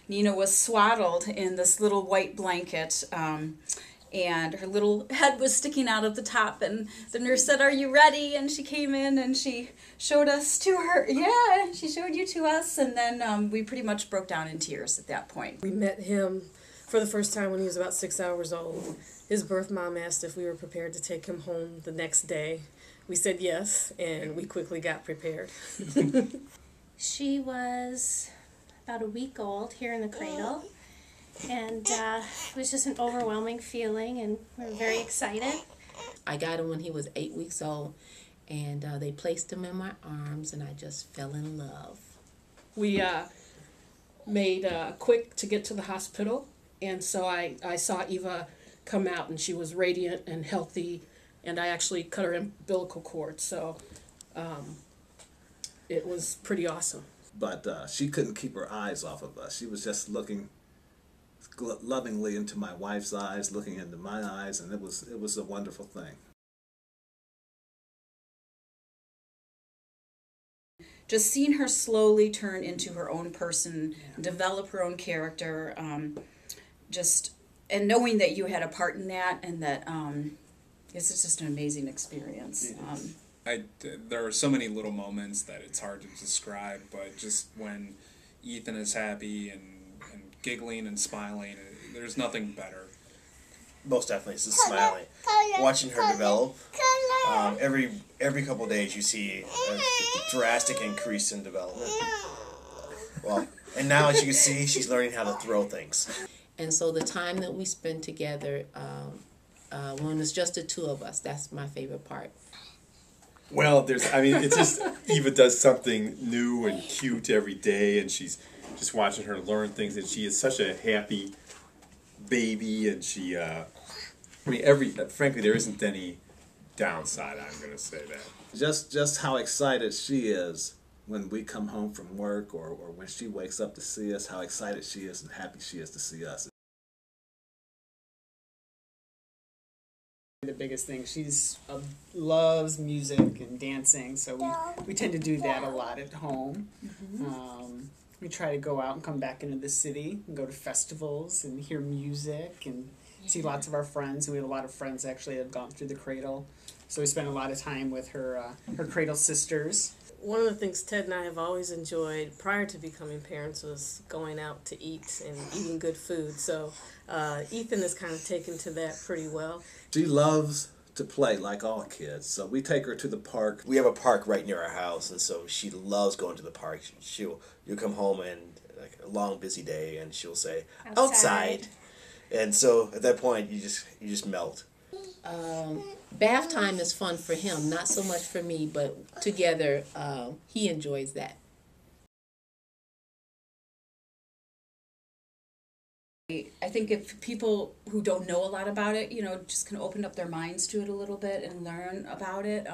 Nina was swaddled in this little white blanket, and her little head was sticking out of the top, and the nurse said, "Are you ready?" And she came in and she showed us to her. Yeah, she showed you to us, and then we pretty much broke down in tears at that point. We met him for the first time when he was about 6 hours old. His birth mom asked if we were prepared to take him home the next day. We said yes, and we quickly got prepared. She was about a week old here in the cradle, and it was just an overwhelming feeling, and we were very excited. I got him when he was 8 weeks old, and they placed him in my arms, and I just fell in love. We made quick to get to the hospital, and so I saw Eva come out, and she was radiant and healthy, and I actually cut her umbilical cord, so it was pretty awesome. But she couldn't keep her eyes off of us. She was just looking lovingly into my wife's eyes, looking into my eyes, and it was a wonderful thing. Just seeing her slowly turn into her own person, develop her own character, and knowing that you had a part in that, and that it's just an amazing experience. There are so many little moments that it's hard to describe, but just when Ethan is happy and giggling and smiling, there's nothing better. Most definitely, it's the smiling. Watching her develop. Every couple of days you see a drastic increase in development. Well, and now as you can see, she's learning how to throw things. And so the time that we spend together, when it's just the two of us, that's my favorite part. Well, it's just Eva does something new and cute every day, and she's just watching her learn things, and she is such a happy baby, and she, frankly, there isn't any downside, I'm going to say that. Just how excited she is when we come home from work, or when she wakes up to see us, how excited she is and happy she is to see us. The biggest thing, she's loves music and dancing, so we tend to do that a lot at home. We try to go out and come back into the city and go to festivals and hear music and see lots of our friends. We have a lot of friends actually that have gone through the Cradle, so we spend a lot of time with her Cradle sisters. One of the things Ted and I have always enjoyed prior to becoming parents was going out to eat and eating good food. So Ethan has kind of taken to that pretty well. She loves to play like all kids, so we take her to the park. We have a park right near our house, and so she loves going to the park. You'll come home and like a long busy day, and she'll say outside. And so at that point you just melt. Bath time is fun for him, not so much for me, but together he enjoys that. I think if people who don't know a lot about it, just can open up their minds to it a little bit and learn about it,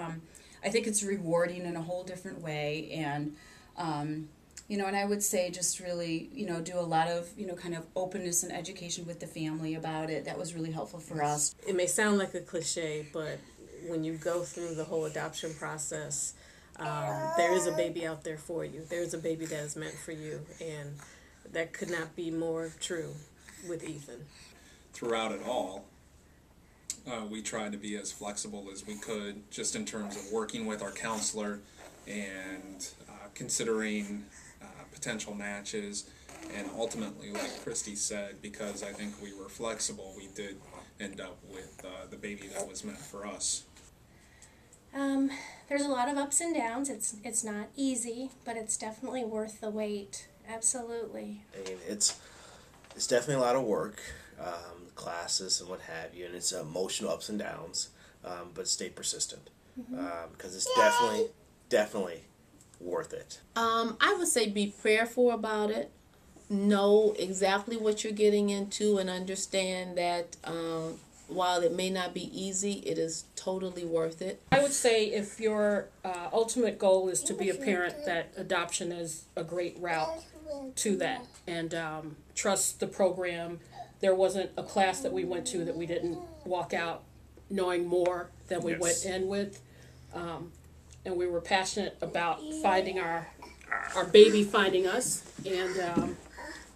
I think it's rewarding in a whole different way. And and I would say just really, do a lot of, kind of openness and education with the family about it. That was really helpful for us. It may sound like a cliche, but when you go through the whole adoption process, there is a baby out there for you. There's a baby that is meant for you, and that could not be more true with Ethan. Throughout it all, we tried to be as flexible as we could, just in terms of working with our counselor and considering potential matches, and ultimately, like Christy said, because I think we were flexible, we did end up with the baby that was meant for us. There's a lot of ups and downs. It's not easy, but it's definitely worth the wait. Absolutely. I mean, it's definitely a lot of work, classes and what have you, and it's emotional ups and downs, but stay persistent, because it's definitely worth it. I would say be prayerful about it. Know exactly what you're getting into, and understand that while it may not be easy, it is totally worth it. I would say if your ultimate goal is to be a parent, that adoption is a great route to that. And trust the program. There wasn't a class that we went to that we didn't walk out knowing more than we went in with. And we were passionate about finding our baby finding us. And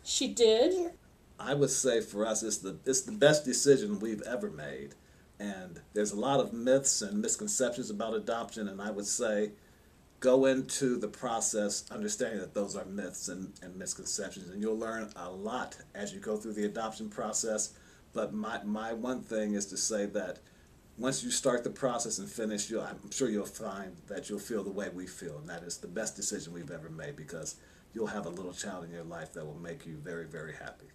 She did. I would say for us, it's the best decision we've ever made. And there's a lot of myths and misconceptions about adoption, and I would say go into the process understanding that those are myths and misconceptions, and you'll learn a lot as you go through the adoption process. But my one thing is to say that once you start the process and finish, I'm sure you'll find that you'll feel the way we feel, and that is the best decision we've ever made, because you'll have a little child in your life that will make you very, very happy.